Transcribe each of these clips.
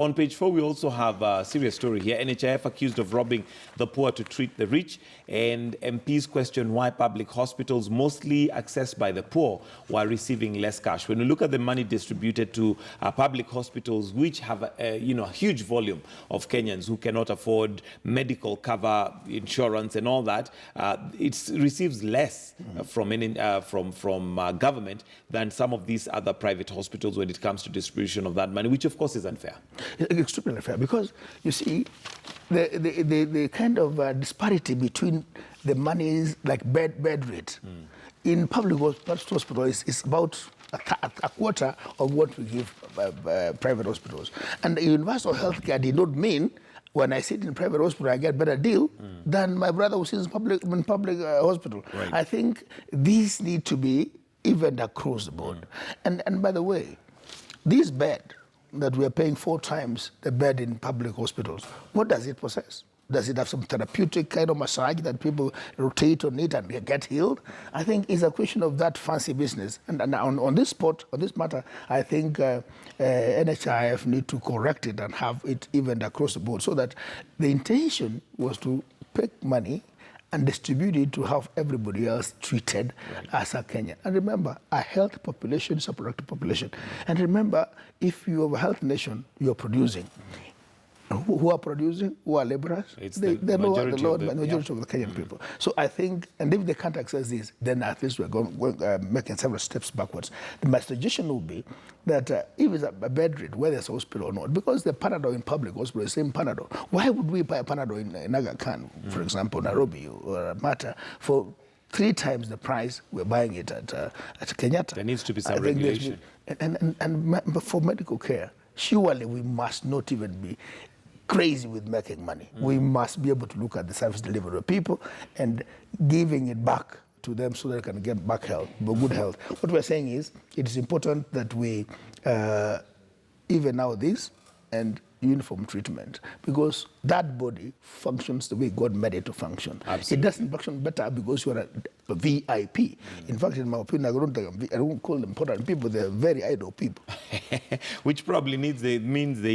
On page 4, we also have a serious story here. NHIF accused of robbing the poor to treat the rich, and MPs question why public hospitals, mostly accessed by the poor, were receiving less cash. When we look at the money distributed to public hospitals, which have a huge volume of Kenyans who cannot afford medical cover, insurance, and all that, it receives less from government than some of these other private hospitals when it comes to distribution of that money, which of course is unfair. Extremely unfair, because you see the kind of disparity between the monies, like bed rate in public hospitals is about a quarter of what we give private hospitals. And universal health care did not mean when I sit in private hospital I get better deal than my brother who sits in public hospital. Right. I think these need to be even across the board. And by the way, this bed that we are paying 4 times the bed in public hospitals, what does it possess? Does it have some therapeutic kind of massage that people rotate on it and get healed? I think it's a question of that fancy business. And on this matter, I think NHIF need to correct it and have it evened across the board, so that the intention was to pick money and distribute it to have everybody else treated as a Kenyan. And remember, a healthy population is a productive population. And remember, if you have a healthy nation, you're producing. Who are producing? Who are laborers? They know the majority of the Kenyan people. So I think, and if they can't access this, then at least we're making several steps backwards. My suggestion would be that if it's a bed rate, whether it's a hospital or not, because the Panadol in public hospital is the same Panadol, why would we buy a Panadol in Aga Khan, for example, Nairobi or Mata, for 3 times the price we're buying it at Kenyatta? There needs to be some regulation. And for medical care, surely we must not even be crazy with making money. We must be able to look at the service delivery of people and giving it back to them so they can get back good health. What we're saying is it is important that we even out this and uniform treatment, because that body functions the way God made it to function. Absolutely. It doesn't function better because you are a VIP. In fact, in my opinion, I don't call them important people, they're very idle people. Which probably means they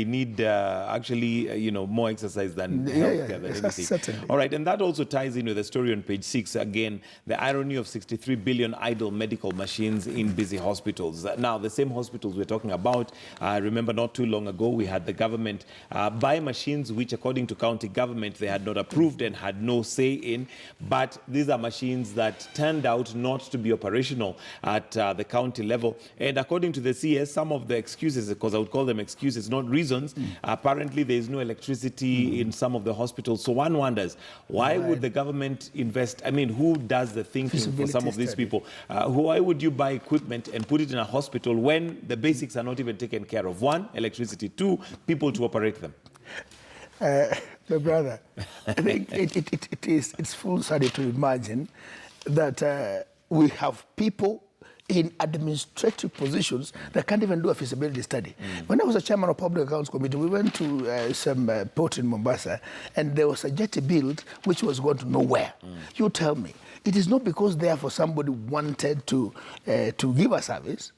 need actually more exercise than healthcare, than anything. Certainly. All right, and that also ties in with the story on page 6. Again, the irony of 63 billion idle medical machines in busy hospitals. Now, the same hospitals we're talking about, I remember not too long ago, we had the government buy machines which, according to county government, they had not approved and had no say in. But these are machines that turned out not to be operational at the county level. And according to the CS, some of the excuses, because I would call them excuses, not reasons, apparently there is no electricity in some of the hospitals. So one wonders, why would the government invest? I mean, who does the thinking for some of these people? Why would you buy equipment and put it in a hospital when the basics are not even taken care of? 1, electricity. 2, people to operate them. My brother, I think it's foolhardy to imagine that we have people in administrative positions that can't even do a feasibility study. When I was a chairman of Public Accounts Committee, we went to some port in Mombasa, and there was a jetty built which was going to nowhere. You tell me, it is not because therefore somebody wanted to give a service,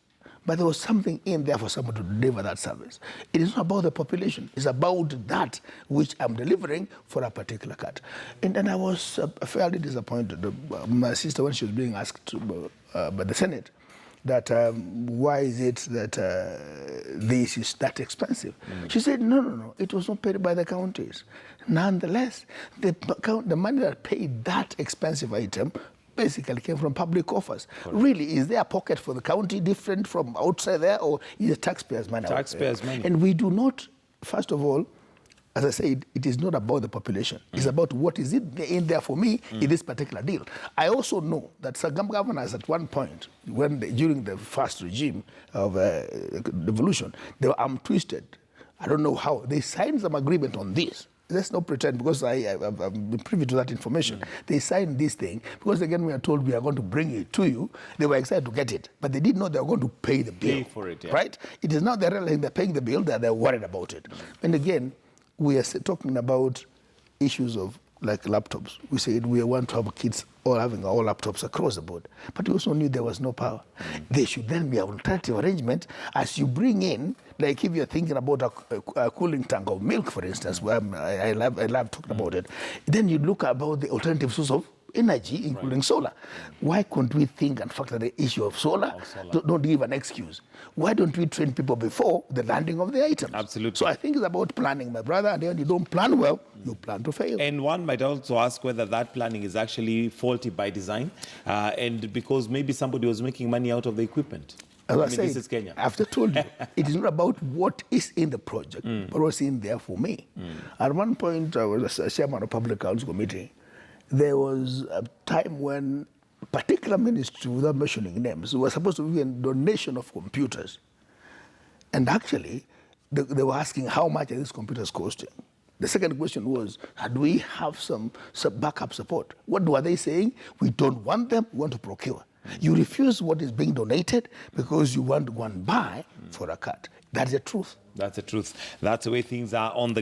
but there was something in there for someone to deliver that service. It is not about the population. It's about that which I'm delivering for a particular cut. And then I was fairly disappointed. My sister, when she was being asked by the Senate, that why is it that this is that expensive? She said, no, it was not paid by the counties. Nonetheless, the money that paid that expensive item basically came from public coffers. Correct. Really, is there a pocket for the county different from outside there, or is it taxpayers' money? Taxpayers' money. And we do not, first of all, as I said, it is not about the population. It's about what is it in there for me in this particular deal. I also know that some governors at one point, during the first regime of devolution, they were twisted. I don't know how. They signed some agreement on this. Let's not pretend, because I've been privy to that information. They signed this thing because, again, we are told we are going to bring it to you. They were excited to get it, but they didn't know they were going to pay the bill. Pay for it, yeah. Right? It is not they're realizing they're paying the bill, that they're worried about it. And again, we are talking about issues of like laptops. We said we want to have kids all having all laptops across the board. But we also knew there was no power. There should then be an alternative arrangement as you bring in, like if you're thinking about a cooling tank of milk, for instance, where I love talking about it, then you look about the alternative source of energy, including solar. Why couldn't we think and factor the issue of solar? Don't give an excuse. Why don't we train people before the landing of the items? Absolutely. So I think it's about planning, my brother, and then you don't plan well, you plan to fail. And one might also ask whether that planning is actually faulty by design, and because maybe somebody was making money out of the equipment. As I said, said, this is Kenya. I've just told you, it is not about what is in the project, but what's in there for me. At one point, I was a chairman of Public Council Committee. There was a time when a particular ministry, without mentioning names, was supposed to be a donation of computers. And actually, they were asking how much are these computers costing. The second question was, do we have some backup support? What were they saying? We don't want them, we want to procure. You refuse what is being donated because you want to go and buy for a cut. That's the truth. That's the truth. That's the way things are on the